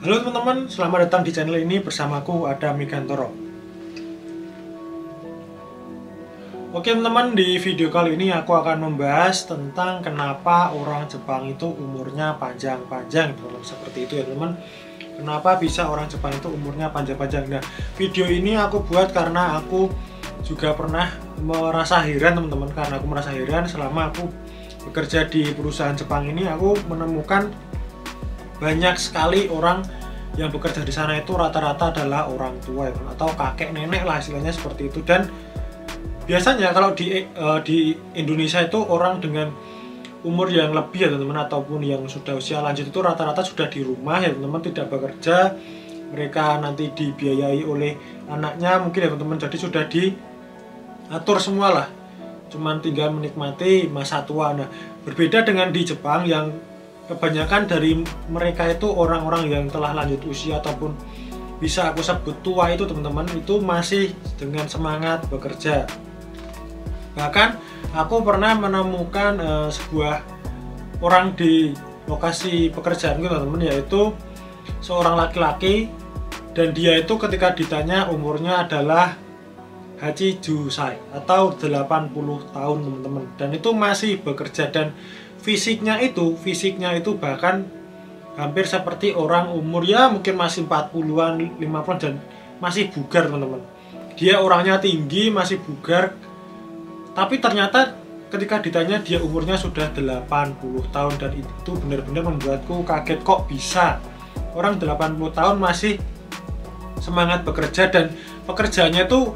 Halo teman-teman, selamat datang di channel ini bersamaku ada Migantoro. Oke teman-teman, di video kali ini aku akan membahas tentang kenapa orang Jepang itu umurnya panjang-panjang, teman-teman. Seperti itu ya teman-teman. Kenapa bisa orang Jepang itu umurnya panjang-panjang. Nah, video ini aku buat karena aku juga pernah merasa heran teman-teman. Karena aku merasa heran selama aku bekerja di perusahaan Jepang ini, aku menemukan banyak sekali orang yang bekerja di sana itu rata-rata adalah orang tua atau kakek nenek lah istilahnya seperti itu. Dan biasanya kalau di Indonesia itu orang dengan umur yang lebih ya teman-teman, ataupun yang sudah usia lanjut itu rata-rata sudah di rumah ya teman-teman, tidak bekerja. Mereka nanti dibiayai oleh anaknya mungkin ya teman-teman, jadi sudah diatur semua lah, cuman tinggal menikmati masa tua. Nah, berbeda dengan di Jepang yang kebanyakan dari mereka itu orang-orang yang telah lanjut usia ataupun bisa aku sebut tua itu teman-teman, itu masih dengan semangat bekerja. Bahkan aku pernah menemukan sebuah orang di lokasi pekerjaan gitu teman-teman, yaitu seorang laki-laki, dan dia itu ketika ditanya umurnya adalah Hachi Jusai atau 80 tahun teman-teman, dan itu masih bekerja. Dan fisiknya itu bahkan hampir seperti orang umur ya mungkin masih 40-an, 50-an, dan masih bugar teman-teman. Dia orangnya tinggi, masih bugar, tapi ternyata ketika ditanya dia umurnya sudah 80 tahun, dan itu benar-benar membuatku kaget, kok bisa orang 80 tahun masih semangat bekerja, dan pekerjaannya tuh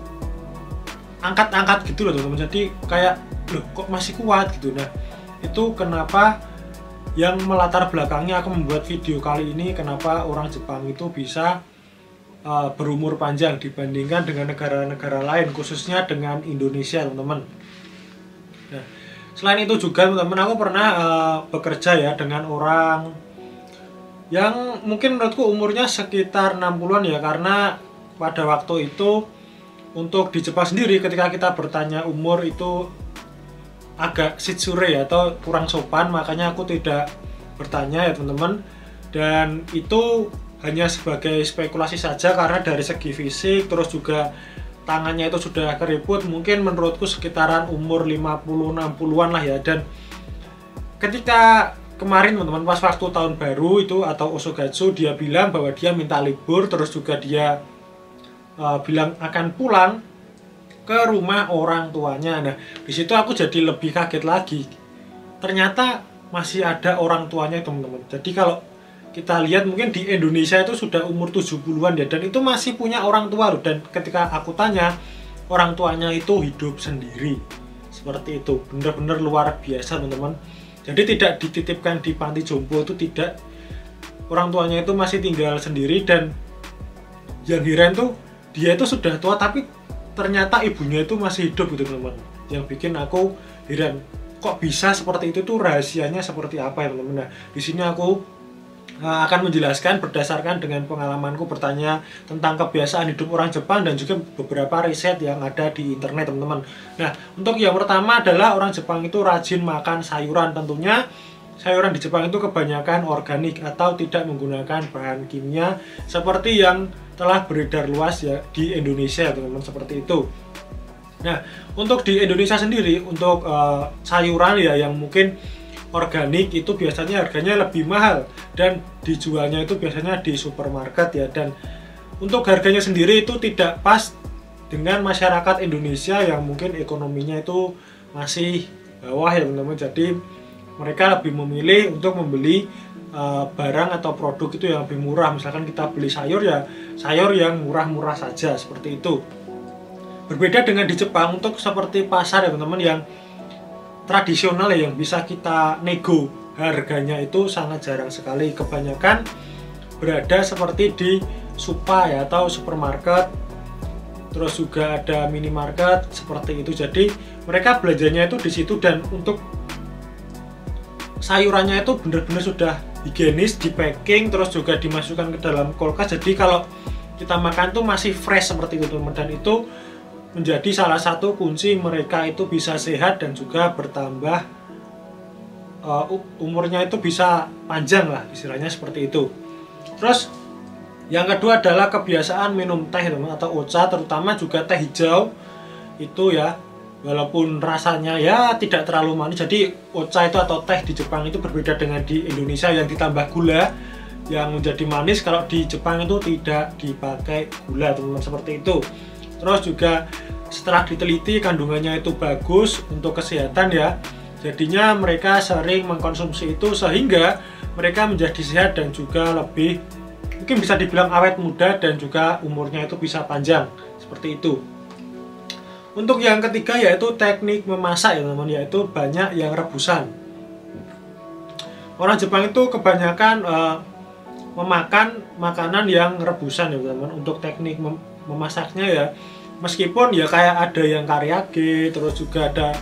angkat-angkat gitu loh teman-teman. Jadi kayak loh kok masih kuat gitu. Nah, itu kenapa yang melatar belakangnya aku membuat video kali ini, kenapa orang Jepang itu bisa berumur panjang dibandingkan dengan negara-negara lain, khususnya dengan Indonesia teman-teman. Nah, selain itu juga teman-teman, aku pernah bekerja ya dengan orang yang mungkin menurutku umurnya sekitar 60-an ya, karena pada waktu itu untuk di Jepang sendiri ketika kita bertanya umur itu agak shitsure atau kurang sopan, makanya aku tidak bertanya ya teman-teman. Dan itu hanya sebagai spekulasi saja, karena dari segi fisik terus juga tangannya itu sudah keriput, mungkin menurutku sekitaran umur 50-60-an lah ya. Dan ketika kemarin teman-teman pas waktu tahun baru itu atau Osogatsu, dia bilang bahwa dia minta libur, terus juga dia bilang akan pulang ke rumah orang tuanya. Nah, di situ aku jadi lebih kaget lagi. Ternyata masih ada orang tuanya teman-teman. Jadi kalau kita lihat mungkin di Indonesia itu sudah umur 70-an ya, dan itu masih punya orang tua loh. Dan ketika aku tanya, orang tuanya itu hidup sendiri. Seperti itu, benar-benar luar biasa teman-teman. Jadi tidak dititipkan di panti jompo, itu tidak. Orang tuanya itu masih tinggal sendiri, dan yang heran tuh dia itu sudah tua tapi ternyata ibunya itu masih hidup gitu teman-teman. Yang bikin aku heran, kok bisa seperti itu tuh, rahasianya seperti apa ya teman-teman. Nah, di sini aku akan menjelaskan berdasarkan dengan pengalamanku bertanya tentang kebiasaan hidup orang Jepang dan juga beberapa riset yang ada di internet teman-teman. Nah, untuk yang pertama adalah orang Jepang itu rajin makan sayuran. Tentunya sayuran di Jepang itu kebanyakan organik atau tidak menggunakan bahan kimia seperti yang telah beredar luas ya di Indonesia teman-teman, seperti itu. Nah, untuk di Indonesia sendiri untuk sayuran ya yang mungkin organik itu biasanya harganya lebih mahal dan dijualnya itu biasanya di supermarket ya. Dan untuk harganya sendiri itu tidak pas dengan masyarakat Indonesia yang mungkin ekonominya itu masih bawah ya teman-teman. Jadi mereka lebih memilih untuk membeli barang atau produk itu yang lebih murah. Misalkan kita beli sayur ya sayur yang murah-murah saja, seperti itu. Berbeda dengan di Jepang, untuk seperti pasar ya teman-teman yang tradisional ya, yang bisa kita nego harganya itu sangat jarang sekali. Kebanyakan berada seperti di supa ya atau supermarket, terus juga ada minimarket seperti itu. Jadi mereka belanjanya itu di situ, dan untuk sayurannya itu benar-benar sudah higienis, di packing, terus juga dimasukkan ke dalam kulkas. Jadi kalau kita makan tuh masih fresh seperti itu teman-teman. Dan itu menjadi salah satu kunci mereka itu bisa sehat dan juga bertambah umurnya itu bisa panjang lah istilahnya, seperti itu. Terus Yang kedua adalah kebiasaan minum teh teman, atau ocha, terutama juga teh hijau itu ya, walaupun rasanya ya tidak terlalu manis. Jadi ocha itu atau teh di Jepang itu berbeda dengan di Indonesia yang ditambah gula yang menjadi manis. Kalau di Jepang itu tidak dipakai gula teman-teman, seperti itu. Terus juga setelah diteliti kandungannya itu bagus untuk kesehatan ya, jadinya mereka sering mengkonsumsi itu sehingga mereka menjadi sehat dan juga lebih, mungkin bisa dibilang awet muda, dan juga umurnya itu bisa panjang, seperti itu. Untuk yang ketiga yaitu teknik memasak ya teman-teman, yaitu banyak yang rebusan. Orang Jepang itu kebanyakan memakan makanan yang rebusan ya teman-teman. Untuk teknik memasaknya ya, meskipun ya kayak ada yang kariyage, terus juga ada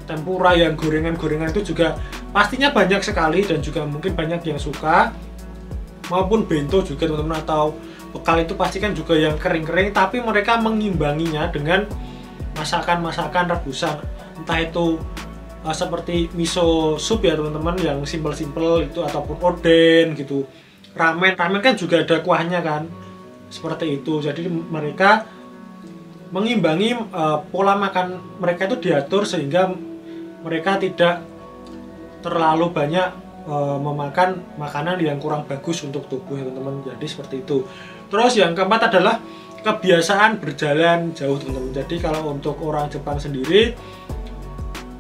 tempura, yang gorengan-gorengan itu juga pastinya banyak sekali dan juga mungkin banyak yang suka, maupun bento juga teman-teman, atau bekal itu pasti kan juga yang kering-kering, tapi mereka mengimbanginya dengan masakan-masakan rebusan, entah itu seperti miso soup ya teman-teman, yang simple-simple itu, ataupun oden gitu, ramen kan juga ada kuahnya kan, seperti itu. Jadi mereka mengimbangi pola makan mereka itu diatur sehingga mereka tidak terlalu banyak memakan makanan yang kurang bagus untuk tubuh ya teman-teman. Jadi seperti itu. Terus yang keempat adalah kebiasaan berjalan jauh teman-teman. Jadi kalau untuk orang Jepang sendiri,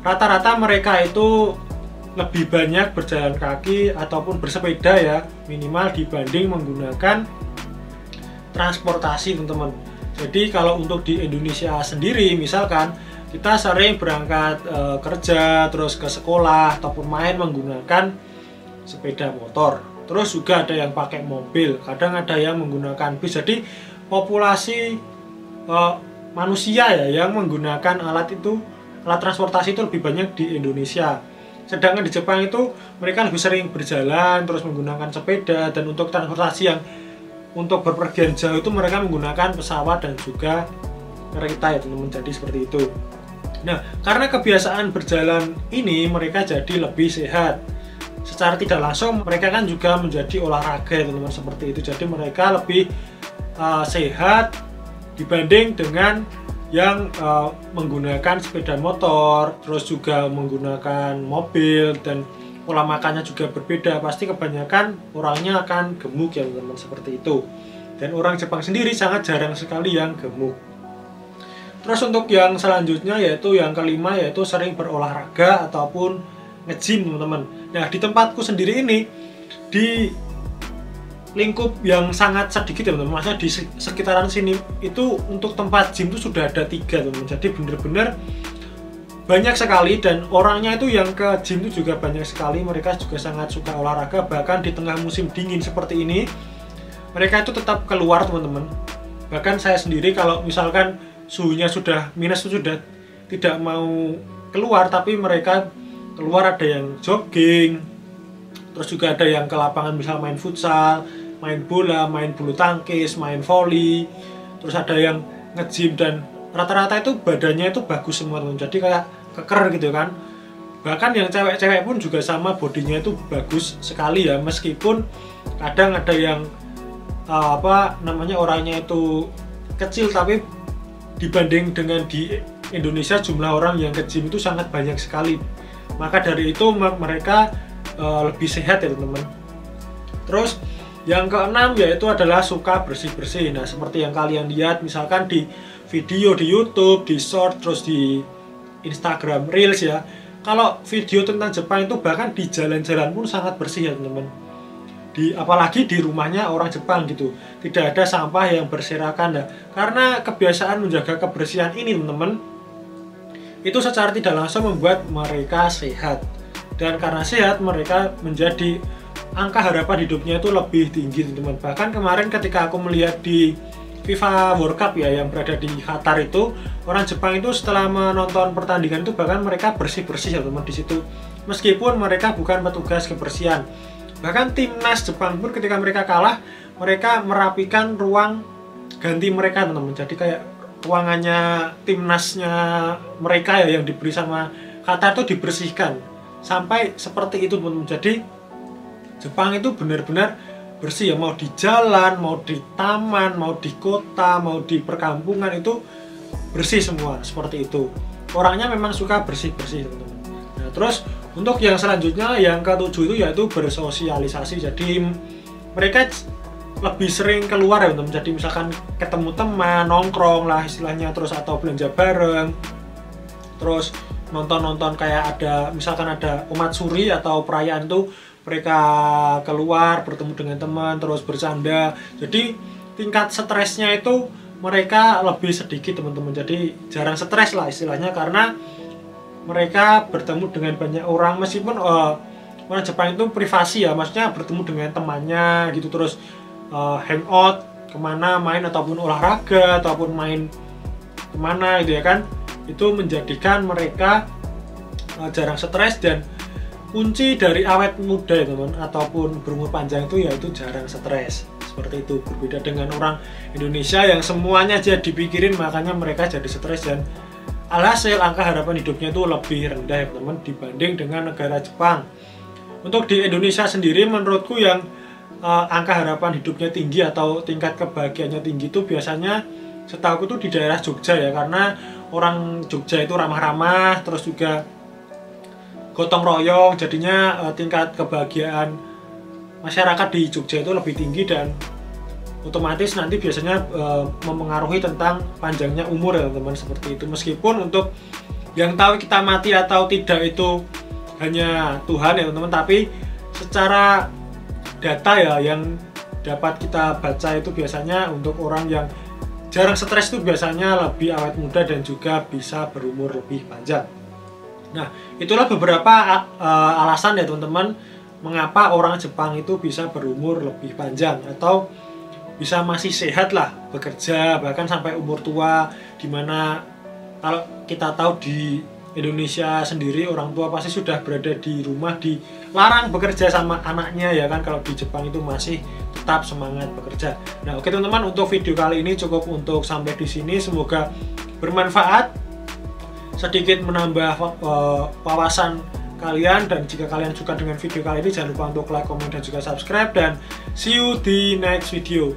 rata-rata mereka itu lebih banyak berjalan kaki ataupun bersepeda ya, minimal dibanding menggunakan transportasi teman-teman. Jadi kalau untuk di Indonesia sendiri, misalkan kita sering berangkat kerja, terus ke sekolah ataupun main menggunakan sepeda motor. Terus juga ada yang pakai mobil, kadang ada yang menggunakan bis. Jadi populasi manusia ya yang menggunakan alat transportasi itu lebih banyak di Indonesia. Sedangkan di Jepang itu mereka lebih sering berjalan, terus menggunakan sepeda, dan untuk transportasi yang untuk berpergian jauh itu mereka menggunakan pesawat dan juga kereta ya teman-teman. Jadi seperti itu. Nah, karena kebiasaan berjalan ini mereka jadi lebih sehat. Secara tidak langsung mereka kan juga menjadi olahraga ya teman-teman, seperti itu. Jadi mereka lebih sehat dibanding dengan yang menggunakan sepeda motor, terus juga menggunakan mobil, dan pola makannya juga berbeda. Pasti kebanyakan orangnya akan gemuk ya teman-teman, seperti itu. Dan orang Jepang sendiri sangat jarang sekali yang gemuk. Terus untuk yang selanjutnya yaitu yang kelima, yaitu sering berolahraga ataupun nge-gym teman-teman. Nah di tempatku sendiri ini, di lingkup yang sangat sedikit ya teman-teman, maksudnya di sekitaran sini itu untuk tempat gym itu sudah ada 3 teman-teman. Jadi bener-bener banyak sekali, dan orangnya itu yang ke gym itu juga banyak sekali. Mereka juga sangat suka olahraga, bahkan di tengah musim dingin seperti ini mereka itu tetap keluar teman-teman. Bahkan saya sendiri kalau misalkan suhunya sudah minus itu sudah tidak mau keluar, tapi mereka keluar, ada yang jogging, terus juga ada yang ke lapangan misal main futsal, main bola, main bulu tangkis, main volley, terus ada yang nge-gym, dan rata-rata itu badannya itu bagus semua teman. Jadi kayak keker gitu kan. Bahkan yang cewek-cewek pun juga sama, bodinya itu bagus sekali ya, meskipun kadang ada yang orangnya itu kecil, tapi dibanding dengan di Indonesia jumlah orang yang ke gym itu sangat banyak sekali. Maka dari itu mereka lebih sehat ya teman-teman. Terus yang keenam yaitu adalah suka bersih-bersih. Nah seperti yang kalian lihat misalkan di video di YouTube, di short, terus di Instagram Reels ya. Kalau video tentang Jepang itu bahkan di jalan-jalan pun sangat bersih ya teman-teman. Apalagi di rumahnya orang Jepang gitu, tidak ada sampah yang berserakan. Nah, karena kebiasaan menjaga kebersihan ini teman-teman, itu secara tidak langsung membuat mereka sehat. Dan karena sehat mereka menjadi angka harapan hidupnya itu lebih tinggi teman-teman. Bahkan kemarin ketika aku melihat di FIFA World Cup ya yang berada di Qatar itu, orang Jepang itu setelah menonton pertandingan itu bahkan mereka bersih-bersih ya teman di situ. Meskipun mereka bukan petugas kebersihan. Bahkan timnas Jepang pun ketika mereka kalah, mereka merapikan ruang ganti mereka teman-teman. Jadi kayak ruangannya timnasnya mereka ya yang diberi sama Qatar itu dibersihkan sampai seperti itu teman-teman. Jadi Jepang itu benar-benar bersih ya, mau di jalan, mau di taman, mau di kota, mau di perkampungan itu bersih semua seperti itu. Orangnya memang suka bersih-bersih teman-teman. Nah, terus untuk yang selanjutnya yang ketujuh itu yaitu bersosialisasi. Jadi mereka lebih sering keluar ya teman-teman. Jadi misalkan ketemu teman, nongkrong lah istilahnya, terus atau belanja bareng, terus nonton kayak ada misalkan ada umat suri atau perayaan tuh mereka keluar bertemu dengan teman terus bercanda. Jadi tingkat stresnya itu mereka lebih sedikit teman-teman. Jadi jarang stres lah istilahnya, karena mereka bertemu dengan banyak orang. Meskipun orang Jepang itu privasi ya, maksudnya bertemu dengan temannya gitu, terus hangout kemana, main ataupun olahraga ataupun main kemana gitu ya kan, itu menjadikan mereka jarang stres. Dan kunci dari awet muda ya teman ataupun berumur panjang itu yaitu jarang stres. Seperti itu, berbeda dengan orang Indonesia yang semuanya aja dipikirin, makanya mereka jadi stres dan alhasil angka harapan hidupnya itu lebih rendah ya teman dibanding dengan negara Jepang. Untuk di Indonesia sendiri menurutku yang angka harapan hidupnya tinggi atau tingkat kebahagiaannya tinggi itu biasanya setahu tuh di daerah Jogja ya, karena orang Jogja itu ramah-ramah, terus juga gotong royong, jadinya tingkat kebahagiaan masyarakat di Jogja itu lebih tinggi dan otomatis nanti biasanya mempengaruhi tentang panjangnya umur ya teman-teman, seperti itu. Meskipun untuk yang tahu kita mati atau tidak itu hanya Tuhan ya teman-teman, tapi secara data ya yang dapat kita baca itu biasanya untuk orang yang jarang stres itu biasanya lebih awet muda dan juga bisa berumur lebih panjang. Nah, itulah beberapa alasan ya teman-teman mengapa orang Jepang itu bisa berumur lebih panjang atau bisa masih sehat lah bekerja bahkan sampai umur tua. Dimana kalau kita tahu di Indonesia sendiri orang tua pasti sudah berada di rumah, dilarang bekerja sama anaknya ya kan. Kalau di Jepang itu masih tetap semangat bekerja. Nah, oke teman-teman, untuk video kali ini cukup untuk sampai di sini. Semoga bermanfaat, sedikit menambah wawasan kalian, dan jika kalian suka dengan video kali ini jangan lupa untuk like, comment, dan juga subscribe, dan see you di next video.